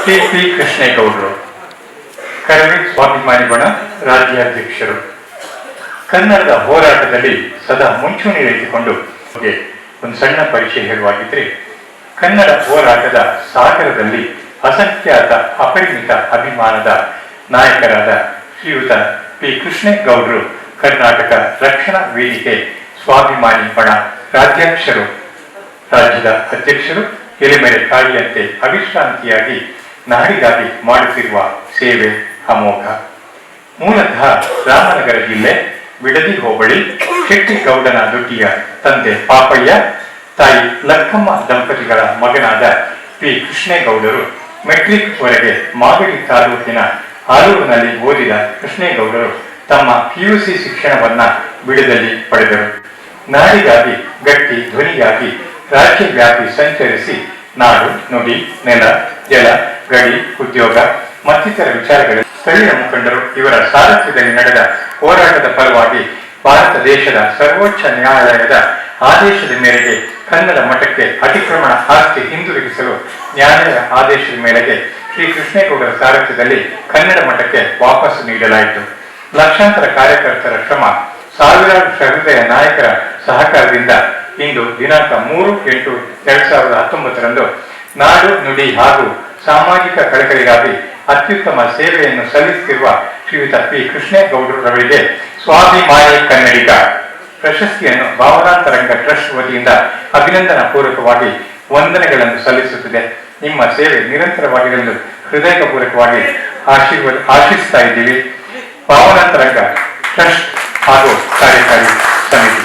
T ಕೃಷ್ಣೇಗೌಡರು, Karave ಸ್ವಾಭಿಮಾನಿ ಬಣ ರಾಜ್ಯಾಧ್ಯಕ್ಷರು. ಕನ್ನಡದ ಹೋರಾಟದಲ್ಲಿ ಸದಾ ಮುಂಚೂಣಿಯಲ್ಲಿಟ್ಟುಕೊಂಡು ಒಂದು ಸಣ್ಣ ಪರಿಚಯ ಹೇಳುವಾಗಿದ್ರೆ, ಕನ್ನಡ ಹೋರಾಟದ ಸಾಗರದಲ್ಲಿ ಅಸಂಖ್ಯಾತ ಅಪರಿಮಿತ ಅಭಿಮಾನದ ನಾಯಕರಾದ ಶ್ರೀಯುತ ಪಿ ಕೃಷ್ಣೇಗೌಡರು ಕರ್ನಾಟಕ ರಕ್ಷಣಾ ವೇದಿಕೆ ಸ್ವಾಭಿಮಾನಿ ಬಣ ರಾಜ್ಯಾಧ್ಯಕ್ಷರು, ರಾಜ್ಯದ ಅಧ್ಯಕ್ಷರು, ಎಲೆಮೆರೆ ಕಾಯಿಯಂತೆ ಅವಿಶ್ರಾಂತಿಯಾಗಿ ನಾಡಿಗಾಗಿ ಮಾಡುತ್ತಿರುವ ಸೇವೆ ಅಮೋಘ. ಮೂಲತಃ ರಾಮನಗರ ಜಿಲ್ಲೆ ಬಿಡದಿ ಹೋಬಳಿ ಶೆಟ್ಟಿಗೌಡನ ದೊಡ್ಡಿಯ ತಂದೆ ಪಾಪಯ್ಯ, ತಾಯಿ ಲಕ್ಕಮ್ಮ ದಂಪತಿಗಳ ಮಗನಾದ ಪಿ ಕೃಷ್ಣೇಗೌಡರು ಮೆಟ್ರಿಕ್ ವರೆಗೆ ಮಾಗಡಿ ತಾಲೂಕಿನ ಆಲೂರಿನಲ್ಲಿ ಓದಿದ ಕೃಷ್ಣೇಗೌಡರು ತಮ್ಮ PUC ಶಿಕ್ಷಣವನ್ನ ಬಿಡದಲ್ಲಿ ಪಡೆದರು. ನಾಡಿಗಾಗಿ ಗಟ್ಟಿ ಧ್ವನಿಯಾಗಿ ರಾಜ್ಯವ್ಯಾಪಿ ಸಂಚರಿಸಿ ನಾಡು, ನುಡಿ, ನೆಲ, ಜಲ, ಗಡಿ, ಉದ್ಯೋಗ ಮತ್ತಿತರ ವಿಚಾರಗಳಲ್ಲಿ ಸ್ಥಳೀಯ ಮುಖಂಡರು ಇವರ ಸಾರಥ್ಯದಲ್ಲಿ ನಡೆದ ಹೋರಾಟದ ಫಲವಾಗಿ ಭಾರತ ದೇಶದ ಸರ್ವೋಚ್ಚ ನ್ಯಾಯಾಲಯದ ಆದೇಶದ ಮೇರೆಗೆ ಕನ್ನಡ ಮಠಕ್ಕೆ ಅತಿಕ್ರಮಣ ಆಸ್ತಿ ಹಿಂದಿರುಗಿಸಲು ನ್ಯಾಯಾಲಯ ಆದೇಶದ ಮೇರೆಗೆ ಶ್ರೀ ಕೃಷ್ಣೇಗೌಡರ ಸಾರಥ್ಯದಲ್ಲಿ ಕನ್ನಡ ಮಠಕ್ಕೆ ವಾಪಸ್ಸು ನೀಡಲಾಯಿತು. ಲಕ್ಷಾಂತರ ಕಾರ್ಯಕರ್ತರ ಶ್ರಮ, ಸಾವಿರಾರು ಸಹೃದಯ ನಾಯಕರ ಸಹಕಾರದಿಂದ ಇಂದು ದಿನಾಂಕ 3/8/2019 ನಾಡು, ನುಡಿ ಹಾಗೂ ಸಾಮಾಜಿಕ ಕಳಕಳಿಗಾಗಿ ಅತ್ಯುತ್ತಮ ಸೇವೆಯನ್ನು ಸಲ್ಲಿಸುತ್ತಿರುವ ಶ್ರೀಯುತ ಪಿ ಕೃಷ್ಣೇಗೌಡರವರಿಗೆ ಸ್ವಾಭಿಮಾನಿ ಕನ್ನಡಿಗ ಪ್ರಶಸ್ತಿಯನ್ನು ಭಾವನಾಂತರಂಗ ಟ್ರಸ್ಟ್ ವತಿಯಿಂದ ಅಭಿನಂದನಾ ಪೂರ್ವಕವಾಗಿ ವಂದನೆಗಳನ್ನು ಸಲ್ಲಿಸುತ್ತಿದೆ. ನಿಮ್ಮ ಸೇವೆ ನಿರಂತರವಾಗಿರಲು ಹೃದಯಪೂರ್ವಕವಾಗಿ ಆಶಿಸ್ತಾ ಇದ್ದೀವಿ. ಭಾವನಾಂತರಂಗ ಟ್ರಸ್ಟ್ ಹಾಗೂ ಕಾರ್ಯಕಾರಿ ಸಮಿತಿ.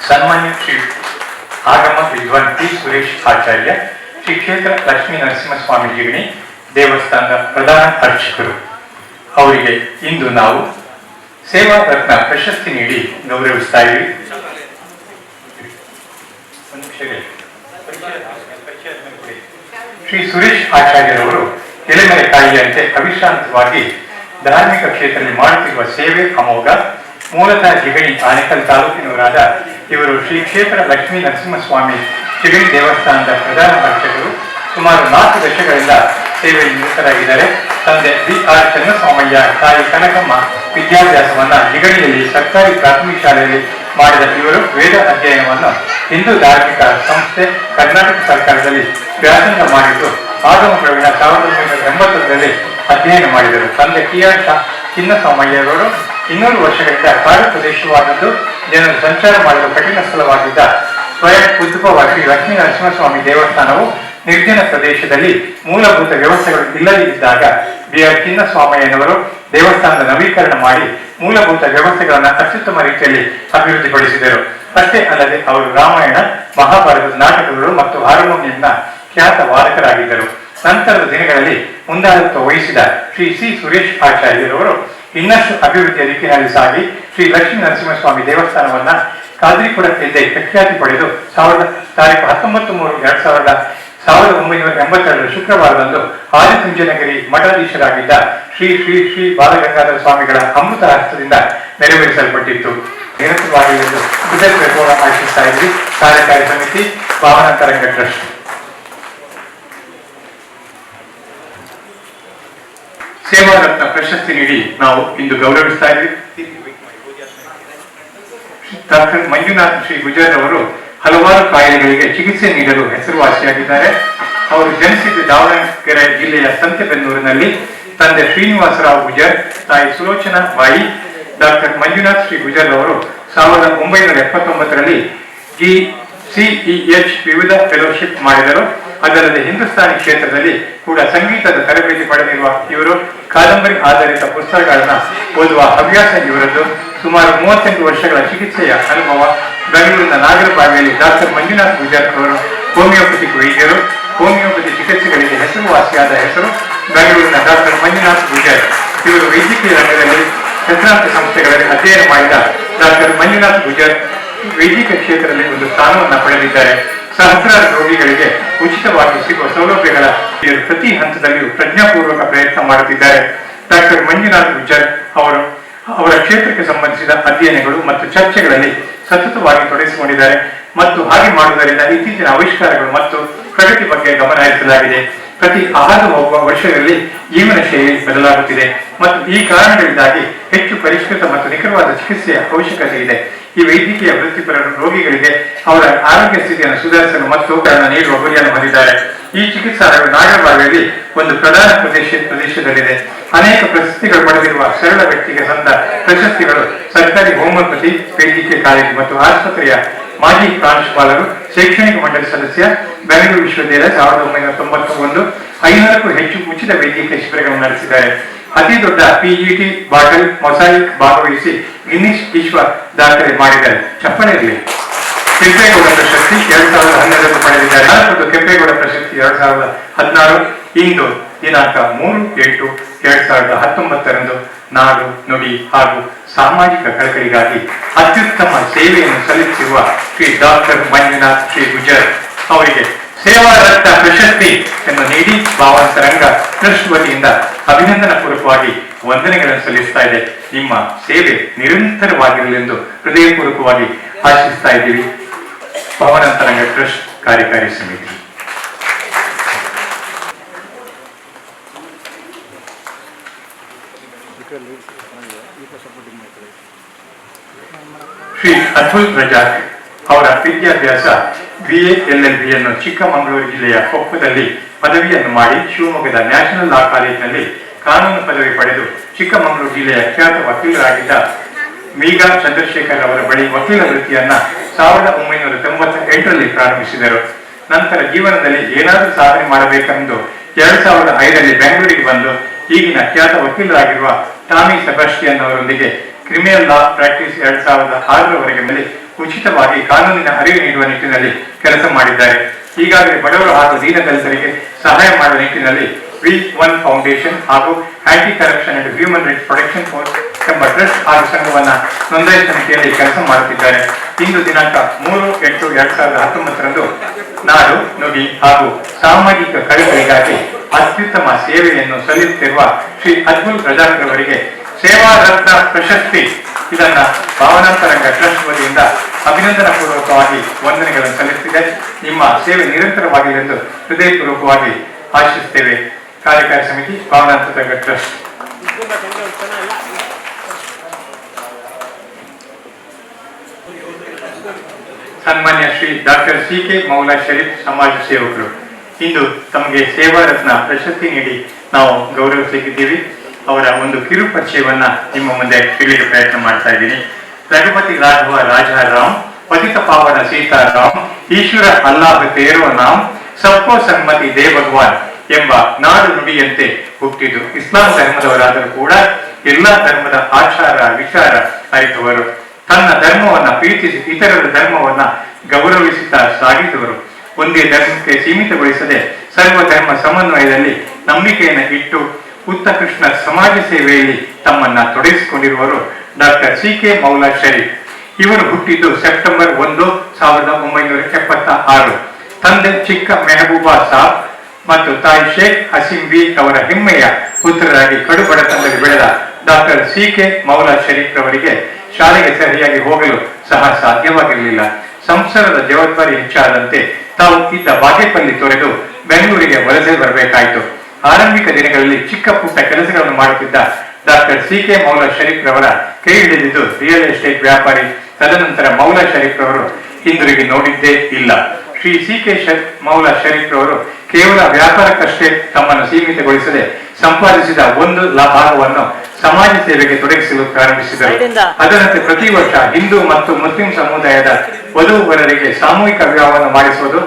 ಸನ್ಮಾನ್ಯ ಶ್ರೀ ಆಗಮ ವಿದ್ವಾನ್ ಟಿ ಸುರೇಶ್ ಆಚಾರ್ಯ, ಶ್ರೀ ಕ್ಷೇತ್ರ ಲಕ್ಷ್ಮೀ ನರಸಿಂಹಸ್ವಾಮಿ ಜಿಗಣಿ ದೇವಸ್ಥಾನದ ಪ್ರಧಾನ ಅರ್ಚಕರು, ಅವರಿಗೆ ಇಂದು ನಾವು ಸೇವಾ ರತ್ನ ಪ್ರಶಸ್ತಿ ನೀಡಿ ಗೌರವಿಸ್ತಾ ಇದ್ದೀವಿ. ಶ್ರೀ ಸುರೇಶ್ ಆಚಾರ್ಯರವರು ಎಲೆಮೆರೆ ಕಾಯಿಯಂತೆ ಅವಿಶ್ರಾಂತವಾಗಿ ಧಾರ್ಮಿಕ ಕ್ಷೇತ್ರದಲ್ಲಿ ಮಾಡುತ್ತಿರುವ ಸೇವೆ ಅಮೋಘ. ಮೂಲತಃ ಜಿಗಣಿ ಆನೇಕಲ್ ತಾಲೂಕಿನವರಾದ ಇವರು ಶ್ರೀ ಕ್ಷೇತ್ರ ಲಕ್ಷ್ಮೀ ನರಸಿಂಹಸ್ವಾಮಿ ಜಿಗಣಿ ದೇವಸ್ಥಾನದ ಪ್ರಧಾನ ಅರ್ಚಕರು. ಸುಮಾರು 4 ದಶಕಗಳಿಂದ ಸೇವೆಯಲ್ಲಿ ನಿರತರಾಗಿದ್ದಾರೆ. ತಂದೆ BR ಚನ್ನಸ್ವಾಮಯ್ಯ, ತಾಯಿ ಕನಕಮ್ಮ ವಿದ್ಯಾಭ್ಯಾಸವನ್ನ ಜಿಗಣಿಯಲ್ಲಿ ಸರ್ಕಾರಿ ಪ್ರಾಥಮಿಕ ಶಾಲೆಯಲ್ಲಿ ಮಾಡಿದ ಇವರು ವೇದ ಅಧ್ಯಯನವನ್ನು ಹಿಂದೂ ಧಾರ್ಮಿಕ ಸಂಸ್ಥೆ ಕರ್ನಾಟಕ ಸರ್ಕಾರದಲ್ಲಿ ವ್ಯಾಸಂಗ ಮಾಡಿದ್ದು ಆಗಮ ಪ್ರವೀಣ 1980ರಲ್ಲಿ ಅಧ್ಯಯನ ಮಾಡಿದರು. ತಂದೆ TR ಚಿನ್ನಸ್ವಾಮಯ್ಯರವರು 200 ವರ್ಷಗಳಿಂದ ಕಾಡು ಪ್ರದೇಶವಾದದ್ದು ಜನರು ಸಂಚಾರ ಮಾಡಲು ಕಠಿಣ ಸ್ಥಳವಾಗಿದ್ದ ಸ್ವಯಂ ಉದ್ಭವವಾಗಿ ಲಕ್ಷ್ಮೀ ನರಸಿಂಹಸ್ವಾಮಿ ದೇವಸ್ಥಾನವು ನಿರ್ಜನ ಪ್ರದೇಶದಲ್ಲಿ ಮೂಲಭೂತ ವ್ಯವಸ್ಥೆಗಳು ಇಲ್ಲದಿದ್ದಾಗ BR ಚಿನ್ನಸ್ವಾಮಯ್ಯನವರು ದೇವಸ್ಥಾನದ ನವೀಕರಣ ಮಾಡಿ ಮೂಲಭೂತ ವ್ಯವಸ್ಥೆಗಳನ್ನು ಅತ್ಯುತ್ತಮ ರೀತಿಯಲ್ಲಿ ಅಭಿವೃದ್ಧಿಪಡಿಸಿದರು. ಅಷ್ಟೇ ಅಲ್ಲದೆ ಅವರು ರಾಮಾಯಣ, ಮಹಾಭಾರತದ ನಾಟಕಗಳು ಮತ್ತು ಹಾರ್ಮೋನಿಯಂನ ಖ್ಯಾತ ವಾದಕರಾಗಿದ್ದರು. ನಂತರದ ದಿನಗಳಲ್ಲಿ ಮುಂದಾಳತ್ವ ವಹಿಸಿದ ಶ್ರೀ ಸಿ ಸುರೇಶ್ ಆಚಾರ್ಯರವರು ಇನ್ನಷ್ಟು ಅಭಿವೃದ್ಧಿಯ ದಿಕ್ಕಿನಲ್ಲಿ ಸಾಗಿ ಶ್ರೀ ಲಕ್ಷ್ಮೀ ನರಸಿಂಹಸ್ವಾಮಿ ದೇವಸ್ಥಾನವನ್ನ ಕಾದ್ರಿಪುರ ಎಂದೇ ಪ್ರಖ್ಯಾತಿ ಪಡೆದು 1982 ಶುಕ್ರವಾರದಂದು ಆದಿಚುಂಚನಗಿರಿ ಮಠಾಧೀಶರಾಗಿದ್ದ ಶ್ರೀ ಶ್ರೀ ಶ್ರೀ ಬಾಲಗಂಗಾಧರ ಸ್ವಾಮಿಗಳ ಅಮೃತ ಹಸ್ತದಿಂದ ನೆರವೇರಿಸಲ್ಪಟ್ಟಿತ್ತು. ನಿರಂತರವಾಗಿ ಎಂದು ಕೃತಜ್ಞತೆ ಆಶಿಸ್ತಾ ಇದ್ವಿ. ಕಾರ್ಯಕಾರಿ ಸಮಿತಿ, ಭಾವನಾಂತರಂಗ ಟ್ರಸ್ಟ್. ಸೇವಾ ರತ್ನ ಪ್ರಶಸ್ತಿ ನೀಡಿ ನಾವು ಇಂದು ಗೌರವಿಸ್ತಾ ಇದ್ವಿ. ಡಾಕ್ಟರ್ ಮಂಜುನಾಥ್ ಶ್ರೀ ಗುಜರ್ ಅವರು ಹಲವಾರು ಕಾಯಿಲೆಗಳಿಗೆ ಚಿಕಿತ್ಸೆ ನೀಡಲು ಹೆಸರುವಾಸಿಯಾಗಿದ್ದಾರೆ. ಅವರು ಜನಿಸಿದ್ದು ದಾವಣಗೆರೆ ಜಿಲ್ಲೆಯ ಸಂತೆಬೆನ್ನೂರಿನಲ್ಲಿ. ತಂದೆ ಶ್ರೀನಿವಾಸರಾವ್ ಗುಜರ್, ತಾಯಿ ಸುಲೋಚನಾ ಬಾಯಿ. ಡಾಕ್ಟರ್ ಮಂಜುನಾಥ್ ಶ್ರೀ ಗುಜರ್ ಅವರು 1979ರಲ್ಲಿ GCEH ವಿವಿಧ ಫೆಲೋಶಿಪ್ ಮಾಡಿದರು. ಅದಲ್ಲದೆ ಹಿಂದೂಸ್ತಾನಿ ಕ್ಷೇತ್ರದಲ್ಲಿ ಕೂಡ ಸಂಗೀತದ ತರಬೇತಿ ಪಡೆದಿರುವ ಇವರು ಕಾದಂಬರಿ ಆಧಾರಿತ ಪುಸ್ತಕಗಳನ್ನ ಓದುವ ಹವ್ಯಾಸ ಇವರದ್ದು. ಸುಮಾರು 38 ವರ್ಷಗಳ ಚಿಕಿತ್ಸೆಯ ಅನುಭವ. ಬೆಂಗಳೂರಿನ ನಾಗರಬಾವಿಯಲ್ಲಿ ಡಾಕ್ಟರ್ ಮಂಜುನಾಥ್ ಗುಜರ್ ಅವರು ಹೋಮಿಯೋಪತಿಕ್ ವೈದ್ಯರು. ಹೋಮಿಯೋಪತಿ ಚಿಕಿತ್ಸೆಗಳಿಗೆ ಹೆಸರುವಾಸಿಯಾದ ಹೆಸರು ಬೆಂಗಳೂರಿನ ಡಾಕ್ಟರ್ ಮಂಜುನಾಥ್ ಗುಜರ್. ಇವರು ವೈದ್ಯಕೀಯ ರಂಗದಲ್ಲಿ ಹೆಸರಾಂತ ಸಂಸ್ಥೆಗಳಲ್ಲಿ ಅಧ್ಯಯನ ಮಾಡಿದ ಡಾಕ್ಟರ್ ಮಂಜುನಾಥ್ ಗುಜರ್ ವೈದ್ಯಕೀಯ ಕ್ಷೇತ್ರದಲ್ಲಿ ಒಂದು ಸ್ಥಾನವನ್ನು ಪಡೆದಿದ್ದಾರೆ. ಸಹಸ್ರಾರು ರೋಗಿಗಳಿಗೆ ಉಚಿತವಾಗಿ ಸಿಗುವ ಸೌಲಭ್ಯಗಳ ಪ್ರತಿ ಹಂತದಲ್ಲಿಯೂ ಪ್ರಜ್ಞಾಪೂರ್ವಕ ಪ್ರಯತ್ನ ಮಾಡುತ್ತಿದ್ದಾರೆ. ಡಾಕ್ಟರ್ ಮಂಜುನಾಥ್ ಗುಜರ್ ಅವರ ಕ್ಷೇತ್ರಕ್ಕೆ ಸಂಬಂಧಿಸಿದ ಅಧ್ಯಯನಗಳು ಮತ್ತು ಚರ್ಚೆಗಳಲ್ಲಿ ಸತತವಾಗಿ ತೊಡಗಿಸಿಕೊಂಡಿದ್ದಾರೆ ಮತ್ತು ಹಾಗೆ ಮಾಡುವುದರಿಂದ ಇತ್ತೀಚಿನ ಆವಿಷ್ಕಾರಗಳು ಮತ್ತು ಪ್ರಗತಿ ಬಗ್ಗೆ ಗಮನ ಹರಿಸಲಾಗಿದೆ. ಪ್ರತಿ ಹಾದು ಹೋಗುವ ವರ್ಷಗಳಲ್ಲಿ ಜೀವನ ಶೈಲಿ ಬದಲಾಗುತ್ತಿದೆ ಮತ್ತು ಈ ಕಾರಣಗಳಿಂದಾಗಿ ಹೆಚ್ಚು ಪರಿಷ್ಕೃತ ಮತ್ತು ನಿಖರವಾದ ಚಿಕಿತ್ಸೆಯ ಅವಶ್ಯಕತೆ ಇದೆ. ಈ ವೈದ್ಯಕೀಯ ವೃತ್ತಿಪರರು ರೋಗಿಗಳಿಗೆ ಅವರ ಆರೋಗ್ಯ ಸ್ಥಿತಿಯನ್ನು ಸುಧಾರಿಸಲು ಮತ್ತು ನೀಡುವ ಗುರಿಯನ್ನು ಹೊಂದಿದ್ದಾರೆ. ಈ ಚಿಕಿತ್ಸಾಲಯವು ನಾಗರಬಾವಿಯಲ್ಲಿ ಒಂದು ಪ್ರಧಾನ ಪ್ರದೇಶದಲ್ಲಿದೆ. ಅನೇಕ ಪ್ರಶಸ್ತಿಗಳು ಪಡೆದಿರುವ ಸರಳ ವ್ಯಕ್ತಿಗೆ ಸಂದ ಪ್ರಶಸ್ತಿಗಳು ಸರ್ಕಾರಿ ಹೋಮಿಯೋಪತಿ ವೈದ್ಯಕೀಯ ಕಾಲೇಜು ಮತ್ತು ಆಸ್ಪತ್ರೆಯ ಮಾಜಿ ಪ್ರಾಂಶುಪಾಲರು, ಶೈಕ್ಷಣಿಕ ಮಂಡಳಿ ಸದಸ್ಯ, ಬೆಂಗಳೂರು ವಿಶ್ವವಿದ್ಯಾಲಯ 1991 500ಕ್ಕೂ ಹೆಚ್ಚು ಉಚಿತ ವೈದ್ಯಕೀಯ ಶಿಬಿರಗಳನ್ನು ನಡೆಸಿದ್ದಾರೆ. ಅತಿ ದೊಡ್ಡ PGT ಬಾಟಲ್ ಮೊಸಾಯಿಕ್ ಭಾಗವಹಿಸಿ ಗಿನ್ನಿಸ್ ವಿಶ್ವ ದಾಖಲೆ ಮಾಡಿದ್ದಾರೆ. ಚಪ್ಪಳೆ ಇರಲಿ. ಕೆಂಪೇಗೌಡ ಪ್ರಶಸ್ತಿ 2012 ಪಡೆದಿದ್ದಾರೆ. ಮತ್ತು ಕೆಂಪೇಗೌಡ ಪ್ರಶಸ್ತಿ 2016. ಇಂದು ದಿನಾಂಕ 3/8/2019 ನಾಡು, ನುಡಿ ಹಾಗೂ ಸಾಮಾಜಿಕ ಕಳಕಳಿಗಾಗಿ ಅತ್ಯುತ್ತಮ ಸೇವೆಯನ್ನು ಸಲ್ಲಿಸಿರುವ ಶ್ರೀ ಡಾಕ್ಟರ್ ಮಂಜುನಾಥ್ ಶ್ರೀ ಗುಜರ್ ಅವರಿಗೆ ಸೇವಾ ರತ್ನ ಪ್ರಶಸ್ತಿ ಎಂದು ನೀಡಿ ಭಾವಾಂತರಂಗ ಟ್ರಸ್ಟ್ ವತಿಯಿಂದ ಅಭಿನಂದನಾ ಪೂರ್ವಕವಾಗಿ ವಂದನೆಗಳನ್ನು ಸಲ್ಲಿಸ್ತಾ ಇದೆ. ನಿಮ್ಮ ಸೇವೆ ನಿರಂತರವಾಗಿರಲೆಂದು ಹೃದಯಪೂರ್ವಕವಾಗಿ ಆಶಿಸ್ತಾ ಇದ್ದೀವಿ. ಭಾವಾಂತರಂಗ ಟ್ರಸ್ಟ್ ಕಾರ್ಯಕಾರಿ ಸಮಿತಿ. ಶ್ರೀ ಅತುಲ್ ರಜಾಕ್ ಅವರ ವಿದ್ಯಾಭ್ಯಾಸ BA LLB ಯನ್ನು ಚಿಕ್ಕಮಗಳೂರು ಜಿಲ್ಲೆಯ ಕೊಪ್ಪದಲ್ಲಿ ಪದವಿಯನ್ನು ಮಾಡಿ ಶಿವಮೊಗ್ಗದ ನ್ಯಾಷನಲ್ ಲಾ ಕಾಲೇಜಿನಲ್ಲಿ ಕಾನೂನು ಪದವಿ ಪಡೆದು ಚಿಕ್ಕಮಗಳೂರು ಜಿಲ್ಲೆಯ ಖ್ಯಾತ ವಕೀಲರಾಗಿದ್ದ ಮೀಗಾ ಚಂದ್ರಶೇಖರ್ ಅವರ ಬಳಿ ವಕೀಲ ವೃತ್ತಿಯನ್ನ 1998ರಲ್ಲಿ ಪ್ರಾರಂಭಿಸಿದರು. ನಂತರ ಜೀವನದಲ್ಲಿ ಏನಾದರೂ ಸಾಧನೆ ಮಾಡಬೇಕೆಂದು 2005ರಲ್ಲಿ ಬೆಂಗಳೂರಿಗೆ ಬಂದು ಈಗಿನ ಖ್ಯಾತ ವಕೀಲರಾಗಿರುವ ಟಾಮಿ ಸೆಬಾಸ್ಟಿಯನ್ ಅವರೊಂದಿಗೆ ಕ್ರಿಮಿನಲ್ ಲಾ ಪ್ರಾಕ್ಟೀಸ್ 2006ರವರೆಗೆ ಮೇಲೆ ಉಚಿತವಾಗಿ ಕಾನೂನಿನ ಅರಿವು ನೀಡುವ ನಿಟ್ಟಿನಲ್ಲಿ ಕೆಲಸ ಮಾಡಿದ್ದಾರೆ. ಈಗಾಗಲೇ ಬಡವರು ಹಾಗೂ ದೀನದಲಿತರಿಗೆ ಸಹಾಯ ಮಾಡುವ ನಿಟ್ಟಿನಲ್ಲಿ V1 ಫೌಂಡೇಶನ್ ಹಾಗೂ aunty corruption and human rights protection force ಎಂಬ ಟ್ರಸ್ಟ್ ಹಾಗೂ ಸಂಘವನ್ನ ನೋಂದಣಿ ಸಮಿತಿಯಲ್ಲಿ ಕೆಲಸ ಮಾಡುತ್ತಿದ್ದಾರೆ. ಇಂದು ದಿನಾಂಕ 3/8/2019 ನಾಡು, ನುಡಿ ಹಾಗೂ ಸಾಮಾಜಿಕ ಕಳಕಳಿಗಾಗಿ ಅತ್ಯುತ್ತಮ ಸೇವೆಯನ್ನು ಸಲ್ಲಿಸುತ್ತಿರುವ ಶ್ರೀ ಅತುಲ್ ರಜಾಕ್ ಅವರಿಗೆ ಸೇವಾ ರತ್ನ ಪ್ರಶಸ್ತಿ ಇದನ್ನ ಭಾವನಾಂತರಂಗ ಟ್ರಸ್ಟ್ ವತಿಯಿಂದ ಅಭಿನಂದನಾ ಪೂರ್ವಕವಾಗಿ ವಂದನೆಗಳನ್ನು ಸಲ್ಲಿಸುತ್ತಿದೆ. ನಿಮ್ಮ ಸೇವೆ ನಿರಂತರವಾಗಲಿ ಎಂದು ಹೃದಯಪೂರ್ವಕವಾಗಿ ಆಶಿಸುತ್ತೇವೆ. ಕಾರ್ಯಕಾರಿ ಸಮಿತಿ, ಭಾವನಾಂತರಂಗ ಟ್ರಸ್ಟ್. ಸನ್ಮಾನ್ಯ ಶ್ರೀ ಡಾಕ್ಟರ್ CK ಮೌಲಾ ಶರೀಫ್ ಸಮಾಜ ಸೇವಕರು ಇಂದು ತಮಗೆ ಸೇವಾ ರತ್ನ ಪ್ರಶಸ್ತಿ ನೀಡಿ ನಾವು ಗೌರವಿಸಲಿದ್ದೀವಿ. ಅವರ ಒಂದು ಕಿರು ಪರಿಚಯವನ್ನ ನಿಮ್ಮ ಮುಂದೆ ತಿಳಿಯಲು ಪ್ರಯತ್ನ ಮಾಡ್ತಾ ಇದ್ದೀನಿ. ರಘುಪತಿ ರಾಘವ ರಾಜಾರಾಮ್, ಪತಿತ ಪಾವನ ಸೀತಾರಾಮ್, ಈಶ್ವರ ಅಲ್ಲಾಹ್ ತೇರೋ ನಾಮ್, ಸಬ್ಕೋ ಸನ್ಮತಿ ದೇ ಭಗವಾನ್ ಎಂಬ ನಾಡು ನುಡಿಯಂತೆ ಹುಟ್ಟಿದ್ದು ಇಸ್ಲಾಂ ಧರ್ಮದವರಾದರೂ ಕೂಡ ಎಲ್ಲಾ ಧರ್ಮದ ಆಚಾರ ವಿಚಾರ ಅರಿತವರು. ತನ್ನ ಧರ್ಮವನ್ನ ಪ್ರೀತಿಸಿ ಇತರರ ಧರ್ಮವನ್ನ ಗೌರವಿಸುತ್ತಾ ಸಾಗಿದವರು. ಒಂದೇ ಧರ್ಮಕ್ಕೆ ಸೀಮಿತಗೊಳಿಸದೆ ಸರ್ವ ಧರ್ಮ ಸಮನ್ವಯದಲ್ಲಿ ನಂಬಿಕೆಯನ್ನು ಇಟ್ಟು ಉತ್ತಕೃಷ್ಣ ಸಮಾಜ ಸೇವೆಯಲ್ಲಿ ತಮ್ಮನ್ನ ತೊಡಗಿಸಿಕೊಂಡಿರುವರು ಡಾಕ್ಟರ್ CK ಮೌಲಾ ಶರೀಫ್. ಇವರು ಹುಟ್ಟಿದ್ದು ಸೆಪ್ಟೆಂಬರ್ 1, 1976. ತಂದೆ ಚಿಕ್ಕ ಮೆಹಬೂಬಾ ಸಾಬ್ ಮತ್ತು ತಾಯಿ ಶೇಖ್ ಹಸೀಂ ಬಿ ಅವರ ಹೆಮ್ಮೆಯ ಪುತ್ರರಾಗಿ ಕಡು ಬಡತನದಲ್ಲಿ ಬೆಳೆದ ಡಾಕ್ಟರ್ CK ಮೌಲಾ ಶರೀಫ್ ರವರಿಗೆ ಶಾಲೆಗೆ ಸರಿಯಾಗಿ ಹೋಗಲು ಸಹ ಸಾಧ್ಯವಾಗಿರಲಿಲ್ಲ. ಸಂಸಾರದ ಜವಾಬ್ದಾರಿ ಹೆಚ್ಚಾದಂತೆ ತಾವು ಇದ್ದ ಬಾಗೇಪಲ್ಲಿ ತೊರೆದು ಬೆಂಗಳೂರಿಗೆ ವಲಸೆ ಬರಬೇಕಾಯಿತು. ಆರಂಭಿಕ ದಿನಗಳಲ್ಲಿ ಚಿಕ್ಕ ಪುಟ್ಟ ಕೆಲಸಗಳನ್ನು ಮಾಡುತ್ತಿದ್ದ ಡಾಕ್ಟರ್ CK ಮೌಲಾ ಶರೀಫ್ ರವರ ಕೈ ಹಿಡಿದಿದ್ದು ರಿಯಲ್ ಎಸ್ಟೇಟ್ ವ್ಯಾಪಾರಿ. ತದನಂತರ ಮೌಲಾ ಶರೀಫ್ ರವರು ಹಿಂದಿರುಗಿ ನೋಡಿದ್ದೇ ಇಲ್ಲ. ಶ್ರೀ CK ಮೌಲಾ ಶರೀಫ್ ರವರು ಕೇವಲ ವ್ಯಾಪಾರಕ್ಕಷ್ಟೇ ತಮ್ಮನ್ನು ಸೀಮಿತಗೊಳಿಸದೆ ಸಂಪಾದಿಸಿದ ಒಂದು ಭಾಗವನ್ನು ಸಮಾಜ ಸೇವೆಗೆ ತೊಡಗಿಸಲು ಪ್ರಾರಂಭಿಸಿದರು. ಅದರಂತೆ ಪ್ರತಿ ವರ್ಷ ಹಿಂದೂ ಮತ್ತು ಮುಸ್ಲಿಂ ಸಮುದಾಯದ ವಧುವರರಿಗೆ ಸಾಮೂಹಿಕ ವಿವಾಹವನ್ನು ಮಾಡಿಸುವುದು,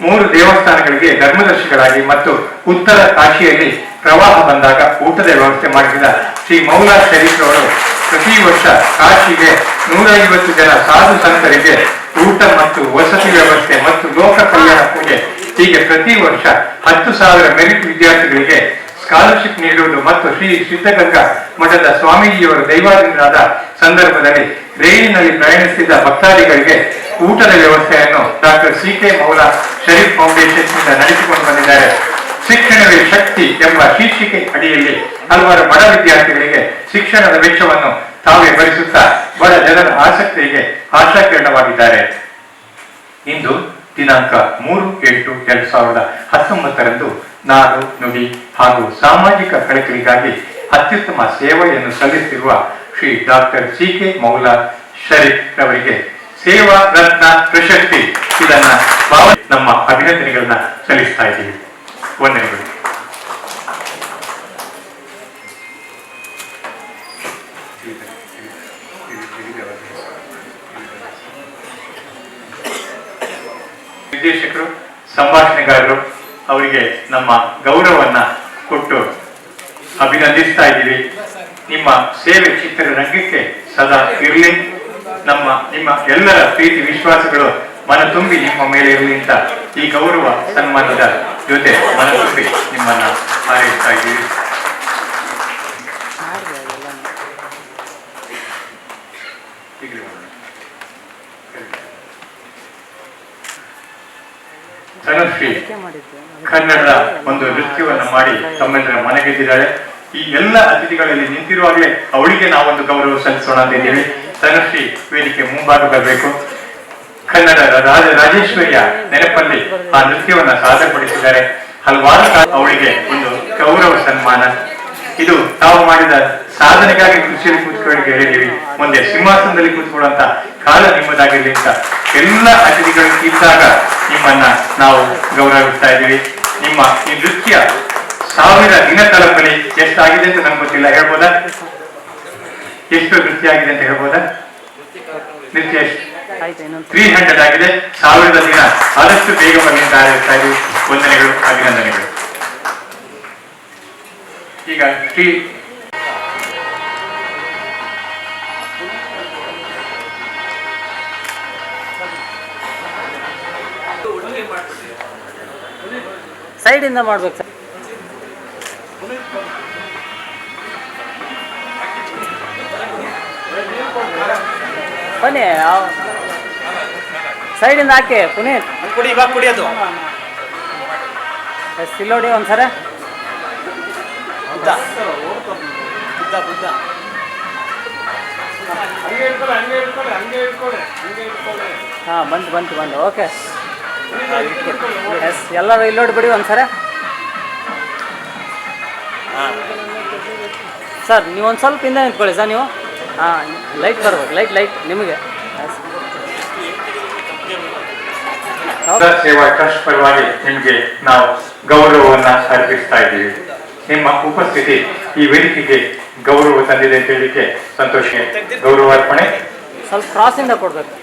3 ದೇವಸ್ಥಾನಗಳಿಗೆ ಧರ್ಮದರ್ಶಿಗಳಾಗಿ ಮತ್ತು ಉತ್ತರ ಕಾಶಿಯಲ್ಲಿ ಪ್ರವಾಹ ಬಂದಾಗ ಊಟದ ವ್ಯವಸ್ಥೆ ಮಾಡಿಸಿದ ಶ್ರೀ ಮೌಲಾ ಶರೀಫ್ ಅವರು ಪ್ರತಿ ವರ್ಷ ಕಾಶಿಗೆ 150 ಜನ ಸಾಧು ಸಂತರಿಗೆ ಊಟ ಮತ್ತು ವಸತಿ ವ್ಯವಸ್ಥೆ ಮತ್ತು ಲೋಕ ಕಲ್ಯಾಣ ಪೂಜೆ ಹೀಗೆ ಪ್ರತಿ ವರ್ಷ 10,000 ಮೆರಿಟ್ ವಿದ್ಯಾರ್ಥಿಗಳಿಗೆ ಸ್ಕಾಲರ್ಶಿಪ್ ನೀಡುವುದು ಮತ್ತು ಶ್ರೀ ಸಿದ್ಧಗಂಗಾ ಮಠದ ಸ್ವಾಮೀಜಿಯವರು ದೈವಾಧೀನರಾದ ಸಂದರ್ಭದಲ್ಲಿ ರೈಲಿನಲ್ಲಿ ಪ್ರಯಾಣಿಸಿದ ಭಕ್ತಾದಿಗಳಿಗೆ ಊಟದ ವ್ಯವಸ್ಥೆಯನ್ನು doctor CK Maula Sharif foundation ನಿಂದ ನಡೆಸಿಕೊಂಡು ಬಂದಿದ್ದಾರೆ. ಶಿಕ್ಷಣವೇ ಶಕ್ತಿ ಎಂಬ ಶೀರ್ಷಿಕೆ ಅಡಿಯಲ್ಲಿ ಹಲವಾರು ಬಡ ವಿದ್ಯಾರ್ಥಿಗಳಿಗೆ ಶಿಕ್ಷಣದ ವೆಚ್ಚವನ್ನು ತಾವೇ ಭರಿಸುತ್ತಾ ಬಡ ಜನರ ಆಸಕ್ತಿಗೆ ಆಶಾಕಿರಣವಾಗಿದ್ದಾರೆ. ಇಂದು ದಿನಾಂಕ 3/8/2019 ನಾಡು ನುಡಿ ಹಾಗೂ ಸಾಮಾಜಿಕ ಕಳಕಳಿಗಾಗಿ ಅತ್ಯುತ್ತಮ ಸೇವೆಯನ್ನು ಸಲ್ಲಿಸುತ್ತಿರುವ ಶ್ರೀ ಡಾಕ್ಟರ್ CK ಮೌಲಾ ಶರೀಫ್ ರವರಿಗೆ ಸೇವಾ ರತ್ನ ಪ್ರಶಸ್ತಿ ಇದನ್ನ ನಮ್ಮ ಅಭಿನಂದನೆಗಳನ್ನ ಸಲ್ಲಿಸ್ತಾ ಇದ್ದೀವಿ. ವಂದನೆಗಳು. ನಿರ್ದೇಶಕರು, ಸಂಭಾಷಣೆಗಾರರು ಅವರಿಗೆ ನಮ್ಮ ಗೌರವವನ್ನ ಕೊಟ್ಟು ಅಭಿನಂದಿಸ್ತಾ ಇದ್ದೀವಿ. ನಿಮ್ಮ ಸೇವೆ ಚಿತ್ರರಂಗಕ್ಕೆ ಸದಾ ಇರಲಿ. ನಿಮ್ಮ ಎಲ್ಲರ ಪ್ರೀತಿ ವಿಶ್ವಾಸಗಳು ಮನ ತುಂಬಿ ನಿಮ್ಮ ಮೇಲೆ ಇರಲಿ ಅಂತ ಈ ಗೌರವ ಸನ್ಮಾನದ ಜೊತೆ ಮನ ತುಂಬಿ ನಿಮ್ಮನ್ನ ಹಾರೈಸ್ತಾ ಇದ್ದೀವಿ. ಧನುಶ್ರೀ ಕನ್ನಡದ ಒಂದು ನೃತ್ಯವನ್ನು ಮಾಡಿ ತಮ್ಮೆಲ್ಲರ ಮನೆಗೆದ್ದಿದ್ದಾಳೆ. ಈ ಎಲ್ಲ ಅತಿಥಿಗಳಲ್ಲಿ ನಿಂತಿರುವಾಗಲೇ ಅವಳಿಗೆ ನಾವೊಂದು ಗೌರವ ಸಲ್ಲಿಸೋಣ ಅಂತಿದ್ದೀವಿ. ಧನುಶ್ರೀ ವೇದಿಕೆ ಮುಂಭಾಗ ಬರಬೇಕು. ಕನ್ನಡ ರಾಜೇಶ್ವರಿಯ ನೆನಪಲ್ಲಿ ಆ ನೃತ್ಯವನ್ನ ಸಾಧನೆಪಡಿಸಿದ್ದಾರೆ. ಹಲವಾರು ಅವಳಿಗೆ ಒಂದು ಗೌರವ ಸನ್ಮಾನ. ಇದು ತಾವು ಮಾಡಿದ ಸಾಧನೆಗಾಗಿ ಕೃಷಿಯಲ್ಲಿ ಕೂತ್ಕೊಳ್ಳಿಕ್ಕೆ ಹೇಳಿದ್ದೀವಿ. ಮುಂದೆ ಸಿಂಹಾಸನದಲ್ಲಿ ಕೂತ್ಕೊಳ್ಳುವಂತ ಕಾಲ ನಿಮ್ಮದಾಗಿರ್ಲಿ ಅಂತ ಎಲ್ಲ ಅತಿಥಿಗಳು ಇದ್ದಾಗ ನಿಮ್ಮನ್ನ ನಾವು ಗೌರವಿಸ್ತಾ ಇದ್ದೀವಿ. ನಿಮ್ಮ ಈ ನೃತ್ಯ 1000 ದಿನ ತಲುಪಲಿ ಎಷ್ಟಾಗಿದೆ ಅಂತ ನಮ್ಗೆ ಗೊತ್ತಿಲ್ಲ, ಹೇಳ್ಬೋದಾ? ಎಷ್ಟು ನೃತ್ಯ ಆಗಿದೆ ಅಂತ ಹೇಳ್ಬೋದಾ? ನೃತ್ಯ 300 ಆಗಿದೆ. 1000 ದಿನ ಆದಷ್ಟು ಬೇಗ ಬರಲಿ ಅಂತ ಹಾರೈಸ್ತಾ ಇದ್ದೀವಿ. ವಂದನೆಗಳು, ಅಭಿನಂದನೆಗಳು. ಈಗ ಶ್ರೀ ಸೈಡಿಂದ ಮಾಡ್ಬೇಕು ಸರ್. ಬನ್ನಿ, ಸೈಡಿಂದ ಹಾಕಿ. ಪುನೀತ್ ಕುಡಿ, ಇವಾಗ ಕುಡಿಯೋದು. ಸಿಲ್ಲೋಡಿ ಒಂದ್ಸರ. ಹಾಂ, ಬಂತು. ಓಕೆ, ಎಸ್, ಎಲ್ಲರೂ ಇಲ್ಲೋಡಿ ಬಿಡಿ ಒಂದ್ಸರ. ಸರ್, ನೀವು ಒಂದು ಸ್ವಲ್ಪ ಹಿಂದೆ ನಿಂತ್ಕೊಳ್ಳಿ ಸರ್. ನೀವು ಲೈಟ್ ಬರ್ಬೇಕು. ಲೈಟ್ ನಿಮಗೆ. ಸೇವಾ ಟ್ರಸ್ಟ್ ಪರವಾಗಿ ನಿಮಗೆ ನಾವು ಗೌರವವನ್ನ ಅರ್ಪಿಸ್ತಾ ಇದ್ದೀವಿ. ನಿಮ್ಮ ಉಪಸ್ಥಿತಿ ಈ ವೇದಿಕೆಗೆ ಗೌರವ ತಂದಿದೆ ಅಂತ ಹೇಳಿಕ್ಕೆ ಸಂತೋಷ. ಗೌರವಾರ್ಪಣೆ ಸ್ವಲ್ಪ ಕ್ರಾಸಿಂದ ಕೊಡ್ಬೇಕು.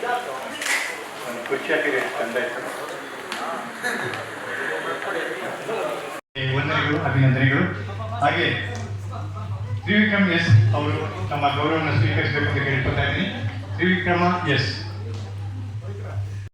ವಂದನೆಗಳು, ಅಭಿನಂದನೆಗಳು. ಹಾಗೆ ತ್ರಿವಿಕ್ರಮ್ ಎಸ್ ಅವರು ನಮ್ಮ ಗೌರವವನ್ನು ಸ್ವೀಕರಿಸಬೇಕು ಅಂತ ಕೇಳ್ಕೊತಾ ಇದ್ದೀನಿ. ತ್ರಿವಿಕ್ರಮ ಎಸ್